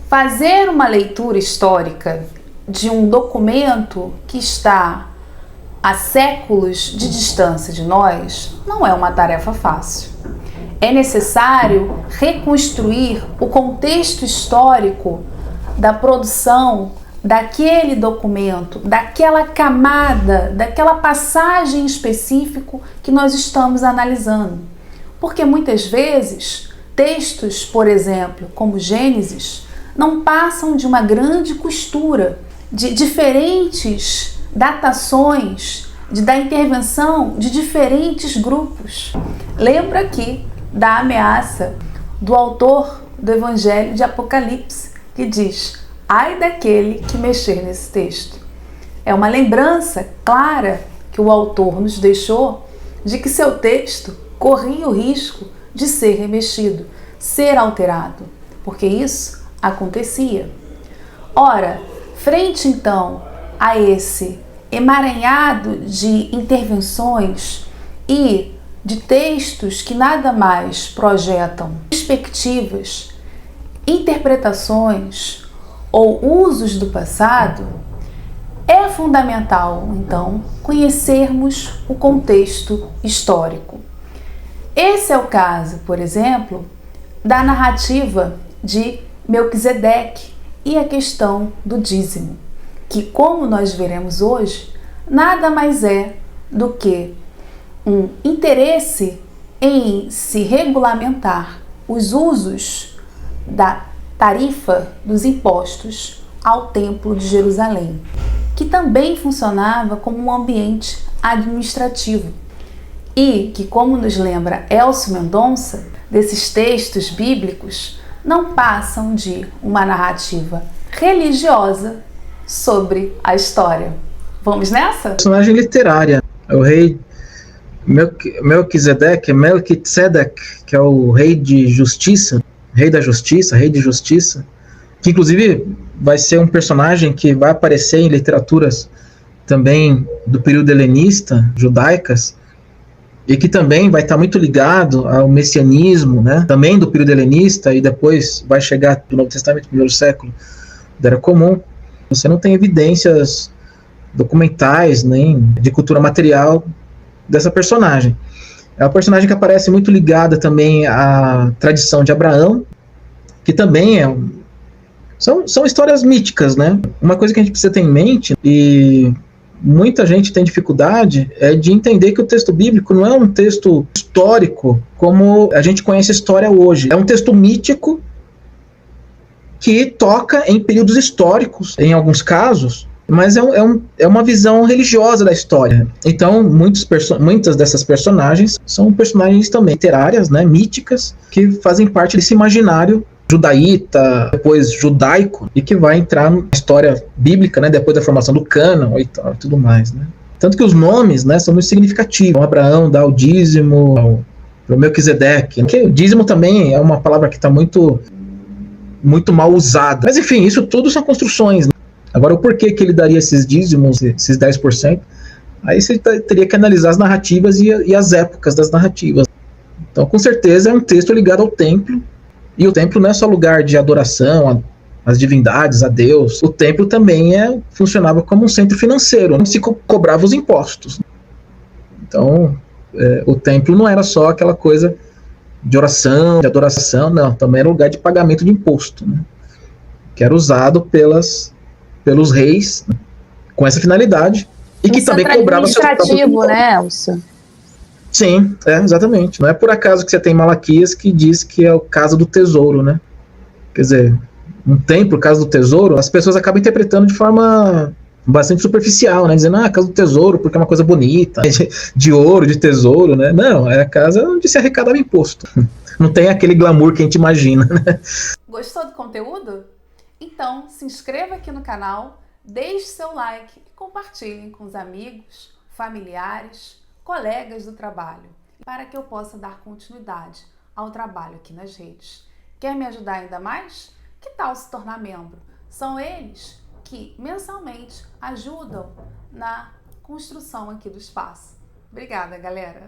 Fazer uma leitura histórica de um documento que está a séculos de distância de nós não é uma tarefa fácil. É necessário reconstruir o contexto histórico da produção daquele documento, daquela camada, daquela passagem específica que nós estamos analisando. Porque muitas vezes textos, por exemplo, como Gênesis, não passam de uma grande costura de diferentes datações, da intervenção de diferentes grupos. Lembra aqui da ameaça do autor do Evangelho de Apocalipse, que diz: ai daquele que mexer nesse texto. É uma lembrança clara que o autor nos deixou de que seu texto corria o risco de ser remexido, ser alterado, porque isso acontecia. Ora, frente então a esse emaranhado de intervenções e de textos que nada mais projetam perspectivas, interpretações ou usos do passado, é fundamental, então, conhecermos o contexto histórico. Esse é o caso, por exemplo, da narrativa de Melquisedeque e a questão do dízimo, que, como nós veremos hoje, nada mais é do que um interesse em se regulamentar os usos da tarifa dos impostos ao Templo de Jerusalém, que também funcionava como um ambiente administrativo e que, como nos lembra Elcio Mendonça, desses textos bíblicos não passam de uma narrativa religiosa sobre a história. Vamos nessa? Personagem literária, é o rei Melquisedeque, que é o rei de justiça, rei da justiça, rei de justiça, que inclusive vai ser um personagem que vai aparecer em literaturas também do período helenista, judaicas, e que também vai estar muito ligado ao messianismo, né? Também do período helenista, e depois vai chegar do Novo Testamento, primeiro século da Era Comum. Você não tem evidências documentais, nem de cultura material dessa personagem. É uma personagem que aparece muito ligada também à tradição de Abraão, que também são histórias míticas, né? Uma coisa que a gente precisa ter em mente, e muita gente tem dificuldade, é de entender que o texto bíblico não é um texto histórico como a gente conhece a história hoje. É um texto mítico que toca em períodos históricos, em alguns casos, mas é uma visão religiosa da história. Então, muitas dessas personagens são personagens também literárias, né, míticas, que fazem parte desse imaginário judaíta, depois judaico, e que vai entrar na história bíblica, né, depois da formação do cânon e tudo mais, né. Tanto que os nomes, né, são muito significativos. Abraão dá o dízimo para o Melquisedeque, que o dízimo também é uma palavra que está muito mal usada. Mas enfim, isso tudo são construções, né? Agora, o porquê que ele daria esses dízimos, esses 10%, aí você teria que analisar as narrativas e as épocas das narrativas. Então, com certeza, é um texto ligado ao templo, e o templo não é só lugar de adoração às divindades, a Deus. O templo também funcionava como um centro financeiro, onde se cobrava os impostos. Então, o templo não era só aquela coisa de oração, de adoração, não, também era lugar de pagamento de imposto, né, que era usado pelos reis, né, com essa finalidade, e que também cobrava seus próprios administrativo, né, Elcio? Sim, exatamente. Não é por acaso que você tem Malaquias que diz que é o casa do tesouro, né? Quer dizer, um templo, casa do tesouro, as pessoas acabam interpretando de forma bastante superficial, né? Dizendo, casa do tesouro, porque é uma coisa bonita, de ouro, de tesouro, né? Não, é a casa onde se arrecadava imposto. Não tem aquele glamour que a gente imagina, né? Gostou do conteúdo? Então, se inscreva aqui no canal, deixe seu like e compartilhem com os amigos, familiares, colegas do trabalho, para que eu possa dar continuidade ao trabalho aqui nas redes. Quer me ajudar ainda mais? Que tal se tornar membro? São eles que mensalmente ajudam na construção aqui do espaço. Obrigada, galera!